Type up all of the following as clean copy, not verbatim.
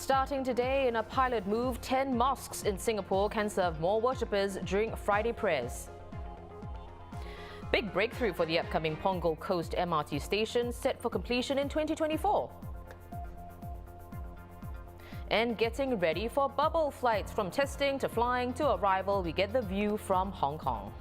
Starting today in a pilot move, 10 mosques in Singapore can serve more worshippers during Friday prayers. Big breakthrough for the upcoming Punggol Coast MRT station, set for completion in 2024. And getting ready for bubble flights. From testing to flying to arrival, we get the view from Hong Kong.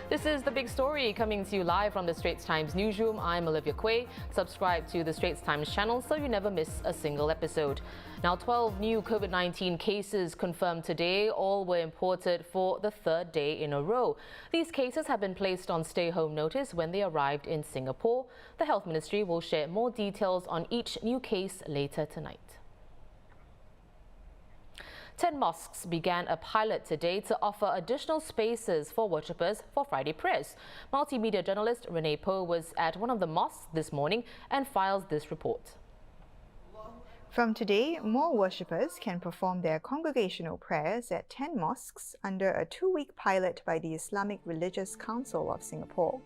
This is The Big Story, coming to you live from the Straits Times newsroom. I'm Olivia Quay. Subscribe to the Straits Times channel so you never miss a single episode. Now, 12 new COVID-19 cases confirmed today. All were imported for the third day in a row. These cases have been placed on stay-home notice when they arrived in Singapore. The Health Ministry will share more details on each new case later tonight. 10 mosques began a pilot today to offer additional spaces for worshippers for Friday prayers. Multimedia journalist Renee Poh was at one of the mosques this morning and files this report. From today, more worshippers can perform their congregational prayers at 10 mosques under a 2-week pilot by the Islamic Religious Council of Singapore.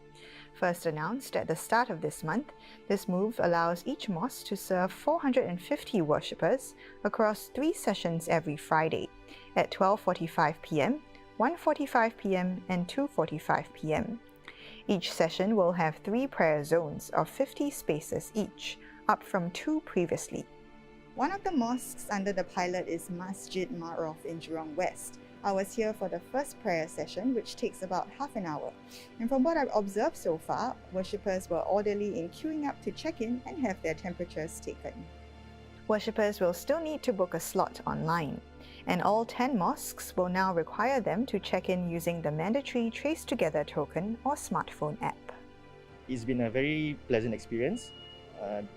First announced at the start of this month, this move allows each mosque to serve 450 worshippers across 3 sessions every Friday at 12:45 p.m., 1:45 p.m. and 2:45 p.m. Each session will have 3 prayer zones of 50 spaces each, up from 2 previously. One of the mosques under the pilot is Masjid Ma'ruf in Jurong West. I was here for the first prayer session, which takes about half an hour. And from what I've observed so far, worshippers were orderly in queuing up to check in and have their temperatures taken. Worshippers will still need to book a slot online, and all 10 mosques will now require them to check in using the mandatory Trace Together token or smartphone app. It's been a very pleasant experience.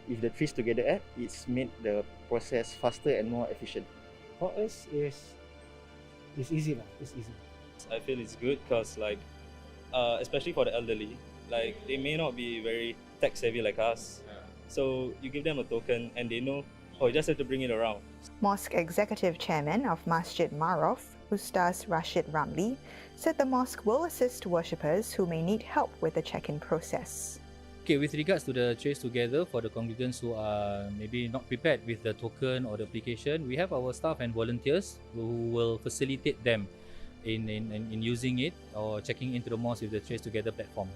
With the Trace Together app, it's made the process faster and more efficient. For us, it's easy. It's easy. I feel it's good because, especially for the elderly, they may not be very tech savvy like us. So you give them a token and they know, oh, you just have to bring it around. Mosque Executive Chairman of Masjid Ma'ruf, Ustaz Rashid Ramli, said the mosque will assist worshippers who may need help with the check-in process. Okay, with regards to the Trace Together, for the congregants who are maybe not prepared with the token or the application, we have our staff and volunteers who will facilitate them in using it or checking into the mosque with the Trace Together platform.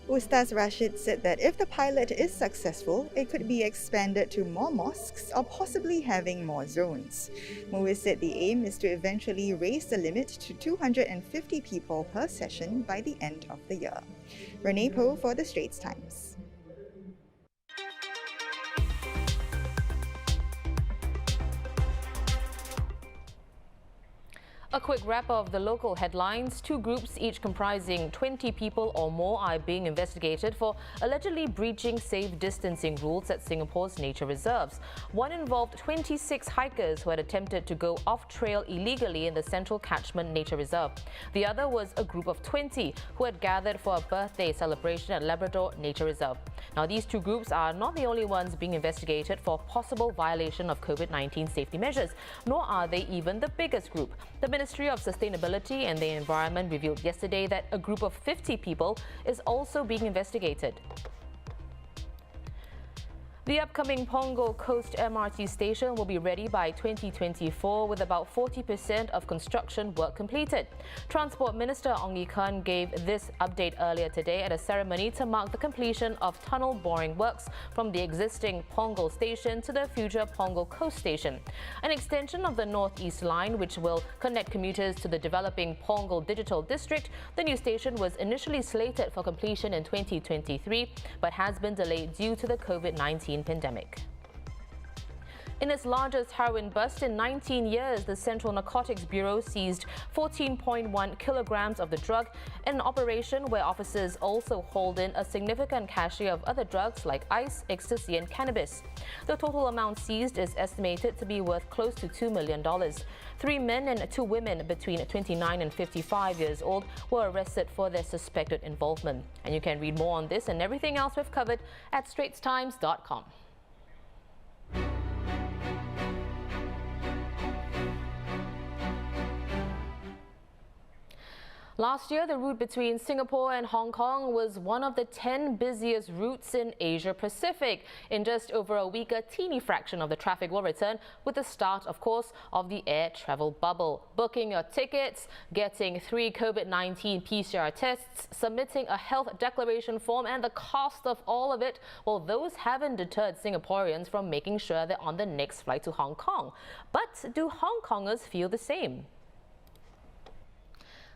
Ustaz Rashid said that if the pilot is successful, it could be expanded to more mosques or possibly having more zones. Muiz said the aim is to eventually raise the limit to 250 people per session by the end of the year. Renee Poh for the Straits Times. A quick wrap of the local headlines. 2 groups, each comprising 20 people or more, are being investigated for allegedly breaching safe distancing rules at Singapore's nature reserves. One involved 26 hikers who had attempted to go off-trail illegally in the Central Catchment Nature Reserve. The other was a group of 20 who had gathered for a birthday celebration at Labrador Nature Reserve. Now, these 2 groups are not the only ones being investigated for possible violation of COVID-19 safety measures, nor are they even the biggest group. The Ministry of Sustainability and the Environment revealed yesterday that a group of 50 people is also being investigated. The upcoming Punggol Coast MRT station will be ready by 2024 with about 40% of construction work completed. Transport Minister Ong Ye Kung gave this update earlier today at a ceremony to mark the completion of tunnel boring works from the existing Punggol station to the future Punggol Coast station. An extension of the North-East line, which will connect commuters to the developing Punggol Digital District. The new station was initially slated for completion in 2023 but has been delayed due to the COVID-19 pandemic. In its largest heroin bust in 19 years, the Central Narcotics Bureau seized 14.1 kilograms of the drug in an operation where officers also hauled in a significant cache of other drugs like ice, ecstasy and cannabis. The total amount seized is estimated to be worth close to $2 million. 3 men and 2 women between 29 and 55 years old were arrested for their suspected involvement. And you can read more on this and everything else we've covered at straitstimes.com. Last year, the route between Singapore and Hong Kong was one of the 10 busiest routes in Asia Pacific. In just over a week, a teeny fraction of the traffic will return with the start, of course, of the air travel bubble. Booking your tickets, getting 3 COVID-19 PCR tests, submitting a health declaration form, and the cost of all of it, well, those haven't deterred Singaporeans from making sure they're on the next flight to Hong Kong. But do Hong Kongers feel the same?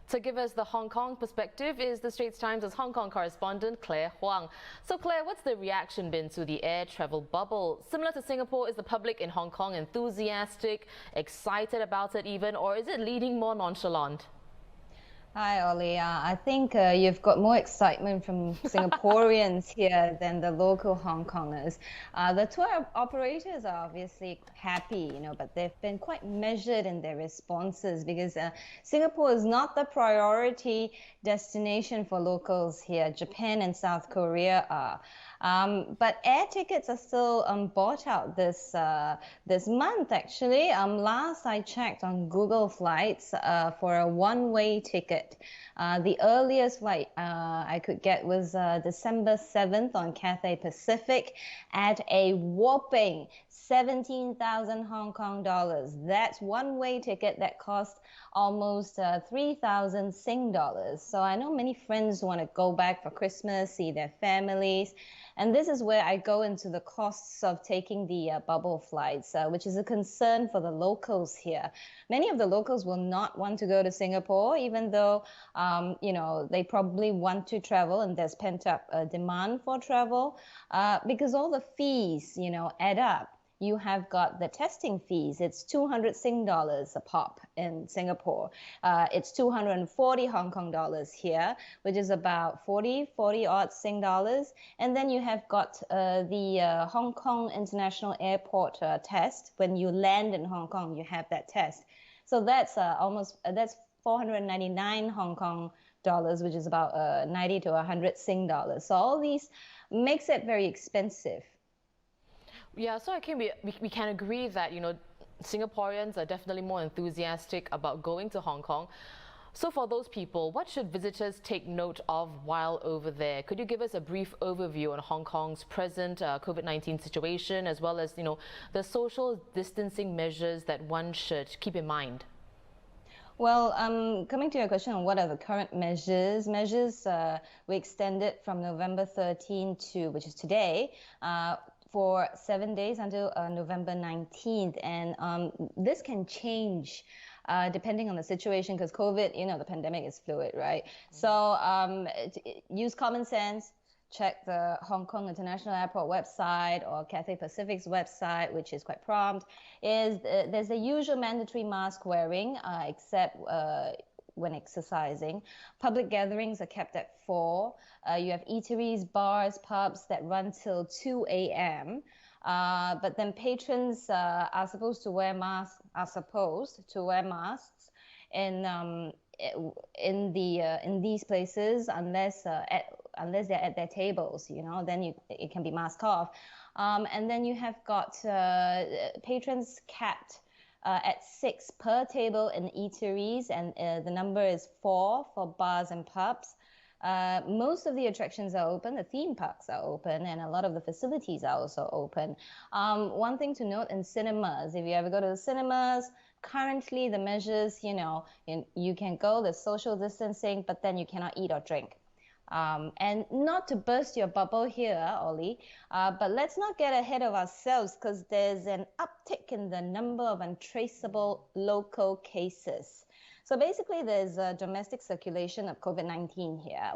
To give us the Hong Kong perspective is the Straits Times' Hong Kong correspondent Claire Huang. So Claire, what's the reaction been to the air travel bubble? Similar to Singapore, is the public in Hong Kong enthusiastic, excited about it even, or is it leaning more nonchalant? Hi, Ollie. I think you've got more excitement from Singaporeans here than the local Hong Kongers. The tour operators are obviously happy, but they've been quite measured in their responses because Singapore is not the priority destination for locals here. Japan and South Korea are. But air tickets are still bought out this month, actually. Last I checked on Google Flights for a one-way ticket. The earliest flight I could get was December 7th on Cathay Pacific at a whopping 17,000 Hong Kong dollars. That's one-way ticket that cost almost 3,000 Sing dollars. So I know many friends want to go back for Christmas, see their families. And this is where I go into the costs of taking the bubble flights, which is a concern for the locals here. Many of the locals will not want to go to Singapore, even though, they probably want to travel and there's pent-up demand for travel, because all the fees, add up. You have got the testing fees. It's 200 Sing dollars a pop in Singapore. It's 240 Hong Kong dollars here, which is about 40 odd Sing dollars. And then you have got the Hong Kong International Airport test. When you land in Hong Kong, you have that test. So that's that's 499 Hong Kong dollars, which is about 90 to 100 Sing dollars. So all these makes it very expensive. Yeah, so I think we can agree that, Singaporeans are definitely more enthusiastic about going to Hong Kong. So for those people, what should visitors take note of while over there? Could you give us a brief overview on Hong Kong's present COVID-19 situation, as well as, the social distancing measures that one should keep in mind? Well, coming to your question on what are the current measures we extended from November 13 to, which is today, for 7 days until November 19th. And this can change depending on the situation, because COVID, the pandemic is fluid, right? So use common sense. Check the Hong Kong International Airport website or Cathay Pacific's website, which is quite prompt. There's the usual mandatory mask wearing, except when exercising. Public gatherings are kept at 4. You have eateries, bars, pubs that run till 2 a.m. But then patrons are supposed to wear masks in these places unless they're at their tables. Then it can be masked off. And then you have got patrons capped at 6 per table in eateries, and the number is 4 for bars and pubs. Most of the attractions are open, the theme parks are open, and a lot of the facilities are also open. One thing to note in cinemas, if you ever go to the cinemas, currently the measures, you can go, there's social distancing, but then you cannot eat or drink. And not to burst your bubble here, Ollie, but let's not get ahead of ourselves, because there's an uptick in the number of untraceable local cases. So basically, there's a domestic circulation of COVID-19 here.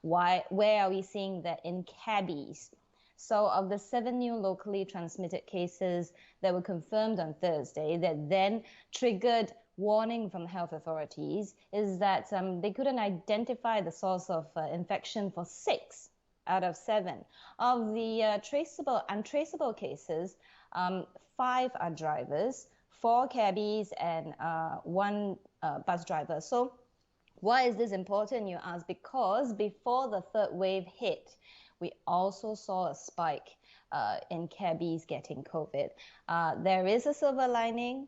Where are we seeing that? In cabbies. So of the 7 new locally transmitted cases that were confirmed on Thursday, that then triggered warning from health authorities, is that they couldn't identify the source of infection for 6 out of 7. Of the untraceable cases, 5 are drivers, 4 cabbies, and 1 bus driver. So why is this important, you ask? Because before the third wave hit, we also saw a spike in cabbies getting COVID. There is a silver lining.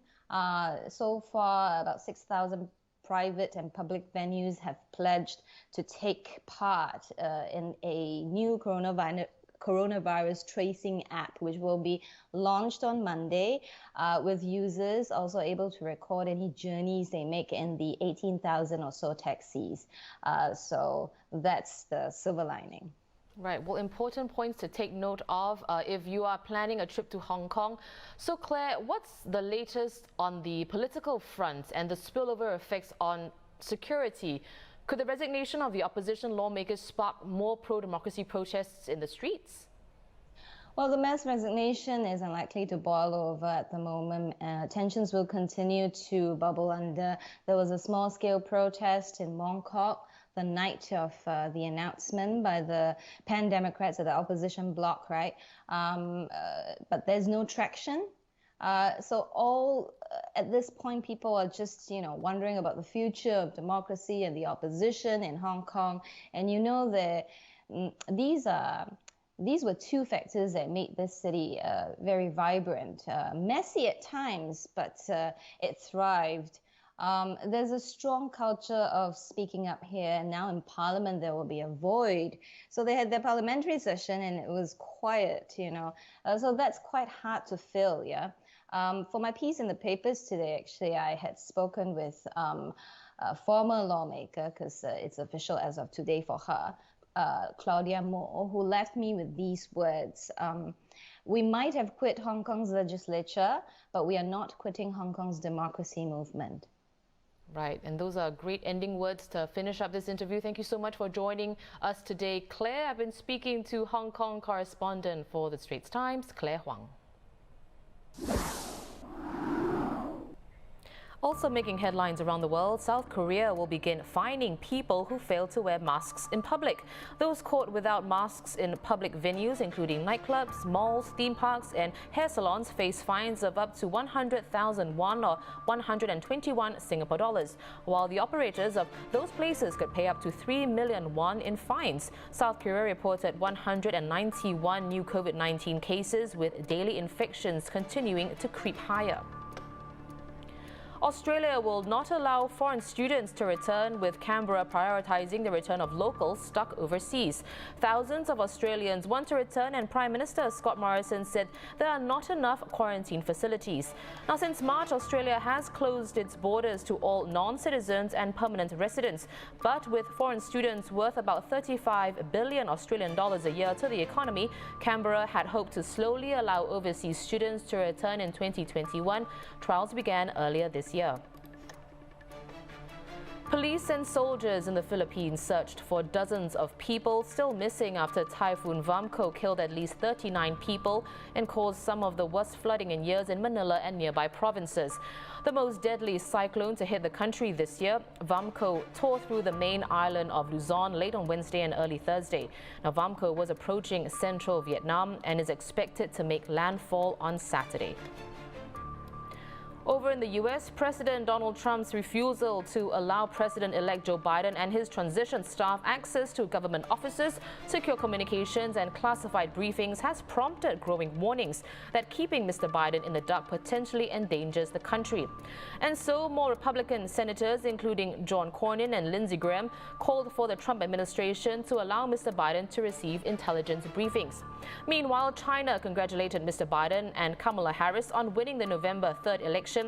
So far, about 6,000 private and public venues have pledged to take part in a new coronavirus tracing app, which will be launched on Monday, with users also able to record any journeys they make in the 18,000 or so taxis. So that's the silver lining. Right. Well, important points to take note of if you are planning a trip to Hong Kong. So, Claire, what's the latest on the political front and the spillover effects on security? Could the resignation of the opposition lawmakers spark more pro-democracy protests in the streets? Well, the mass resignation is unlikely to boil over at the moment. Tensions will continue to bubble under. There was a small-scale protest in Mongkok the night of the announcement by the Pan-Democrats of the opposition bloc, right? But there's no traction. So at this point, people are just, wondering about the future of democracy and the opposition in Hong Kong. And that these were two factors that made this city very vibrant, messy at times, but it thrived. There's a strong culture of speaking up here, and now in Parliament there will be a void. So they had their parliamentary session and it was quiet, so that's quite hard to fill, yeah. For my piece in the papers today, actually, I had spoken with a former lawmaker, because it's official as of today for her, Claudia Moore, who left me with these words. We might have quit Hong Kong's legislature, but we are not quitting Hong Kong's democracy movement. Right, and those are great ending words to finish up this interview. Thank you so much for joining us today, Claire. I've been speaking to Hong Kong correspondent for the Straits Times, Claire Huang. Also making headlines around the world, South Korea will begin fining people who fail to wear masks in public. Those caught without masks in public venues, including nightclubs, malls, theme parks and hair salons, face fines of up to 100,000 won or 121 Singapore dollars, while the operators of those places could pay up to 3 million won in fines. South Korea reported 191 new COVID-19 cases, with daily infections continuing to creep higher. Australia will not allow foreign students to return, with Canberra prioritising the return of locals stuck overseas. Thousands of Australians want to return, and Prime Minister Scott Morrison said there are not enough quarantine facilities. Now, since March, Australia has closed its borders to all non-citizens and permanent residents. But with foreign students worth about 35 billion Australian dollars a year to the economy, Canberra had hoped to slowly allow overseas students to return in 2021. Trials began earlier this year. Police and soldiers in the Philippines searched for dozens of people still missing after Typhoon Vamco killed at least 39 people and caused some of the worst flooding in years in Manila and nearby provinces. The most deadly cyclone to hit the country this year, Vamco tore through the main island of Luzon late on Wednesday and early Thursday. Now, Vamco was approaching central Vietnam and is expected to make landfall on Saturday. Over in the U.S., President Donald Trump's refusal to allow President-elect Joe Biden and his transition staff access to government offices, secure communications and classified briefings has prompted growing warnings that keeping Mr. Biden in the dark potentially endangers the country. And so more Republican senators, including John Cornyn and Lindsey Graham, called for the Trump administration to allow Mr. Biden to receive intelligence briefings. Meanwhile, China congratulated Mr. Biden and Kamala Harris on winning the November 3rd election,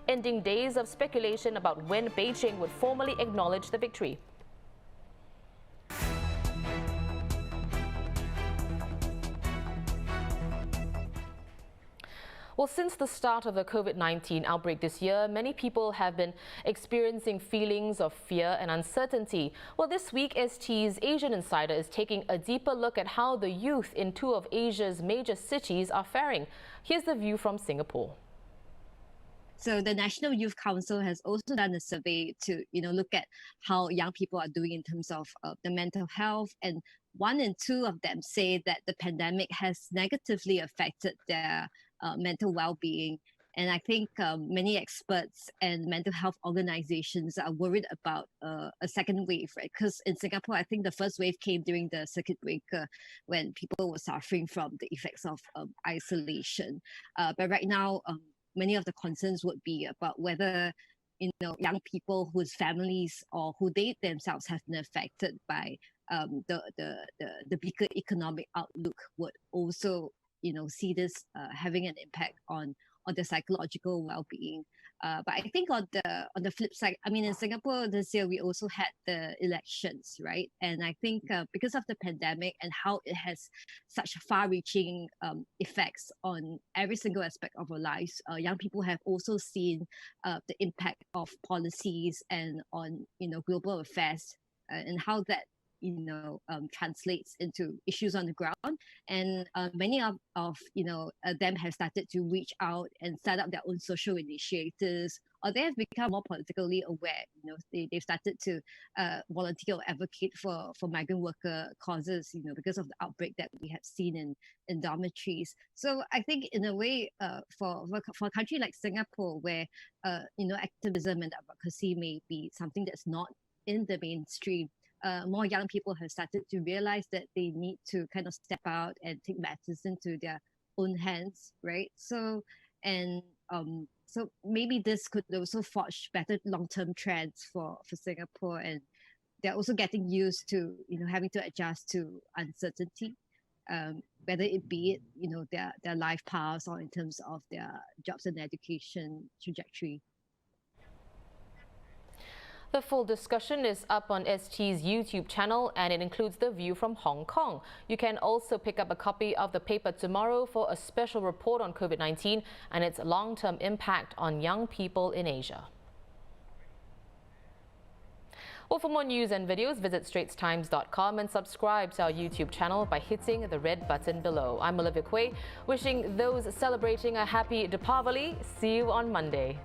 ending days of speculation about when Beijing would formally acknowledge the victory. Well, since the start of the COVID-19 outbreak this year, many people have been experiencing feelings of fear and uncertainty. Well, this week, ST's Asian Insider is taking a deeper look at how the youth in two of Asia's major cities are faring. Here's the view from Singapore. So the National Youth Council has also done a survey to, look at how young people are doing in terms of the mental health. And 1 in 2 of them say that the pandemic has negatively affected their mental well-being. And I think many experts and mental health organizations are worried about a second wave, right? Because in Singapore, I think the first wave came during the circuit breaker when people were suffering from the effects of isolation. But right now, many of the concerns would be about whether young people whose families or who they themselves have been affected by the bigger economic outlook would also see this having an impact on the psychological well-being. But I think on the flip side, I mean, in Singapore this year we also had the elections, right? And I think because of the pandemic and how it has such far-reaching effects on every single aspect of our lives, young people have also seen the impact of policies and on global affairs and how that translates into issues on the ground. And many of them have started to reach out and set up their own social initiatives, or they have become more politically aware. They've started to volunteer or advocate for migrant worker causes, because of the outbreak that we have seen in dormitories. So I think in a way, for a country like Singapore, where activism and advocacy may be something that's not in the mainstream, more young people have started to realize that they need to kind of step out and take matters into their own hands, right? So maybe this could also forge better long-term trends for Singapore, and they're also getting used to having to adjust to uncertainty, whether it be their life paths or in terms of their jobs and education trajectory. The full discussion is up on ST's YouTube channel, and it includes the view from Hong Kong. You can also pick up a copy of the paper tomorrow for a special report on COVID-19 and its long-term impact on young people in Asia. Well, for more news and videos, visit straitstimes.com and subscribe to our YouTube channel by hitting the red button below. I'm Olivia Quay, wishing those celebrating a happy Deepavali. See you on Monday.